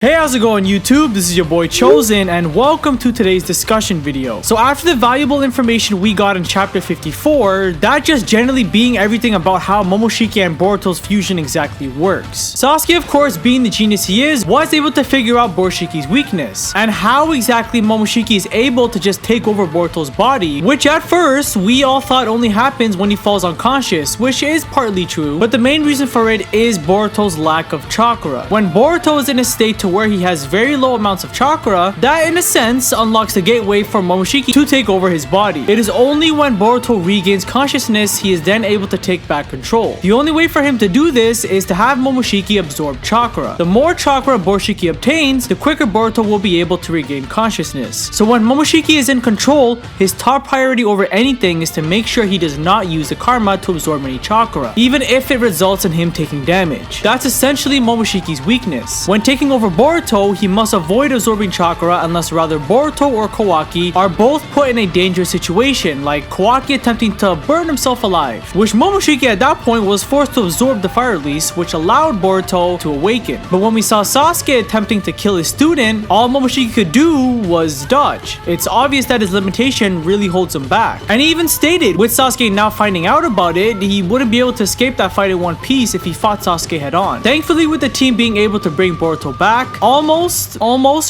Hey, how's it going YouTube? This is your boy Chosen and welcome to today's discussion video. So after the valuable information we got in chapter 54, that just generally being everything about how Momoshiki and Boruto's fusion exactly works. Sasuke, of course, being the genius he is, was able to figure out Borushiki's weakness and how exactly Momoshiki is able to just take over Boruto's body, which at first we all thought only happens when he falls unconscious, which is partly true, but the main reason for it is Boruto's lack of chakra. When Boruto is in a state to where he has very low amounts of chakra, that in a sense unlocks the gateway for Momoshiki to take over his body. It is only when Boruto regains consciousness he is then able to take back control. The only way for him to do this is to have Momoshiki absorb chakra. The more chakra Borushiki obtains, the quicker Boruto will be able to regain consciousness. So when Momoshiki is in control, his top priority over anything is to make sure he does not use the karma to absorb any chakra, even if it results in him taking damage. That's essentially Momoshiki's weakness. When taking over Boruto, he must avoid absorbing chakra unless rather Boruto or Kawaki are both put in a dangerous situation, like Kawaki attempting to burn himself alive, which Momoshiki at that point was forced to absorb the fire release, which allowed Boruto to awaken. But when we saw Sasuke attempting to kill his student, all Momoshiki could do was dodge. It's obvious that his limitation really holds him back. And he even stated, with Sasuke now finding out about it, he wouldn't be able to escape that fight in one piece if he fought Sasuke head on. Thankfully, with the team being able to bring Boruto back, almost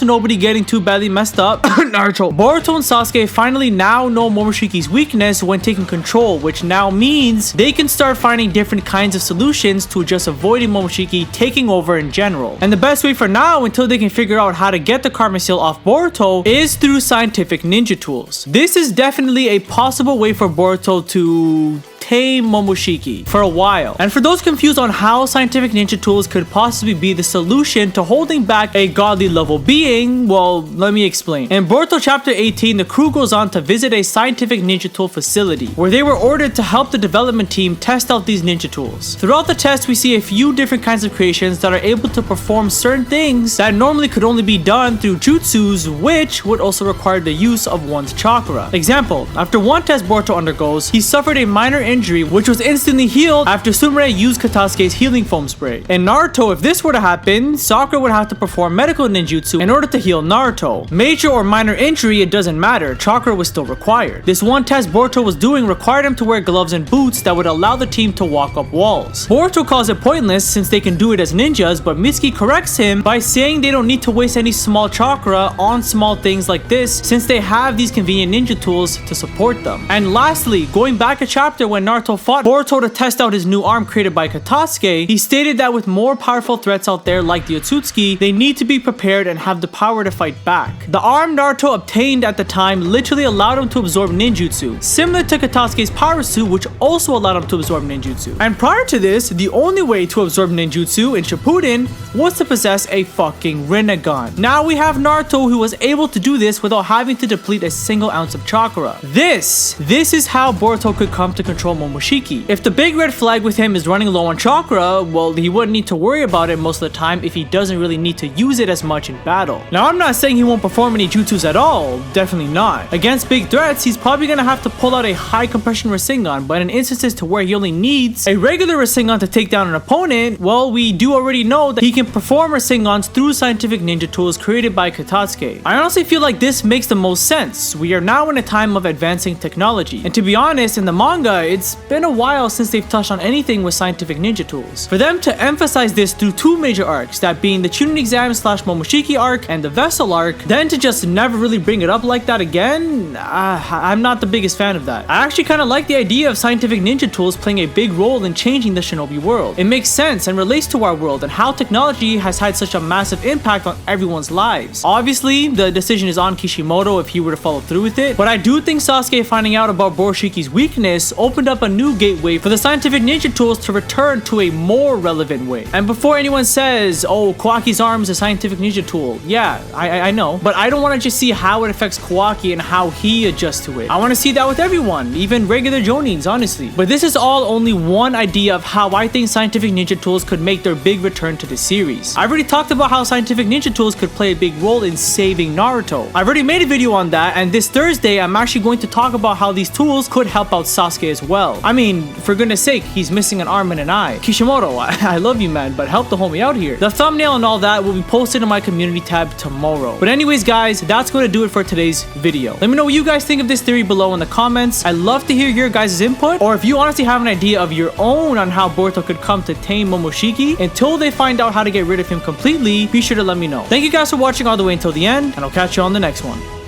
nobody getting too badly messed up, Naruto, Boruto and Sasuke finally now know Momoshiki's weakness when taking control, which now means they can start finding different kinds of solutions to just avoiding Momoshiki taking over in general. And the best way for now, until they can figure out how to get the karma seal off Boruto, is through scientific ninja tools. This is definitely a possible way for Boruto to tame Momoshiki for a while. And for those confused on how scientific ninja tools could possibly be the solution to holding back a godly level being, well, let me explain. In Boruto chapter 18, the crew goes on to visit a scientific ninja tool facility where they were ordered to help the development team test out these ninja tools. Throughout the test, we see a few different kinds of creations that are able to perform certain things that normally could only be done through jutsus, which would also require the use of one's chakra. Example, after one test Boruto undergoes, he suffered a minor injury which was instantly healed after Sumire used Katasuke's healing foam spray. In Naruto, if this were to happen, Sakura would have to perform medical ninjutsu in order to heal Naruto. Major or minor injury, it doesn't matter, chakra was still required. This one test Boruto was doing required him to wear gloves and boots that would allow the team to walk up walls. Boruto calls it pointless since they can do it as ninjas, but Mitsuki corrects him by saying they don't need to waste any small chakra on small things like this since they have these convenient ninja tools to support them. And lastly, going back a chapter when Naruto fought Boruto to test out his new arm created by Katasuke, he stated that with more powerful threats out there like the Otsutsuki, they need to be prepared and have the power to fight back. The arm Naruto obtained at the time literally allowed him to absorb ninjutsu, similar to Katasuke's power suit, which also allowed him to absorb ninjutsu. And prior to this, the only way to absorb ninjutsu in Shippuden was to possess a fucking Rinnegan. Now we have Naruto who was able to do this without having to deplete a single ounce of chakra. This is how Boruto could come to control Momoshiki. If the big red flag with him is running low on chakra, well, he wouldn't need to worry about it most of the time if he doesn't really need to use it as much in battle. Now, I'm not saying he won't perform any jutsus at all, definitely not. Against big threats, he's probably gonna have to pull out a high compression Rasengan, but in instances to where he only needs a regular Rasengan to take down an opponent, well, we do already know that he can perform Rasengans through scientific ninja tools created by Katasuke. I honestly feel like this makes the most sense. We are now in a time of advancing technology, and to be honest, in the manga, it's been a while since they've touched on anything with scientific ninja tools. For them to emphasize this through two major arcs, that being the Chunin exam / Momoshiki arc and the Vessel arc, then to just never really bring it up like that again, I'm not the biggest fan of that. I actually kind of like the idea of scientific ninja tools playing a big role in changing the shinobi world. It makes sense and relates to our world and how technology has had such a massive impact on everyone's lives. Obviously, the decision is on Kishimoto if he were to follow through with it, but I do think Sasuke finding out about Borushiki's weakness opened up a new gateway for the scientific ninja tools to return to a more relevant way. And before anyone says, oh, Kawaki's arm is a scientific ninja tool, yeah, I know, but I don't want to just see how it affects Kawaki and how he adjusts to it. I want to see that with everyone, even regular jonins, honestly. But this is all only one idea of how I think scientific ninja tools could make their big return to the series. I've already talked about how scientific ninja tools could play a big role in saving Naruto. I've already made a video on that, and this Thursday I'm actually going to talk about how these tools could help out Sasuke as well. well. I mean, for goodness sake, he's missing an arm and an eye. Kishimoto, I love you, man, but help the homie out here. The thumbnail and all that will be posted in my community tab tomorrow. But anyways, guys, that's going to do it for today's video. Let me know what you guys think of this theory below in the comments. I'd love to hear your guys' input, or if you honestly have an idea of your own on how Boruto could come to tame Momoshiki until they find out how to get rid of him completely, be sure to let me know. Thank you guys for watching all the way until the end, and I'll catch you on the next one.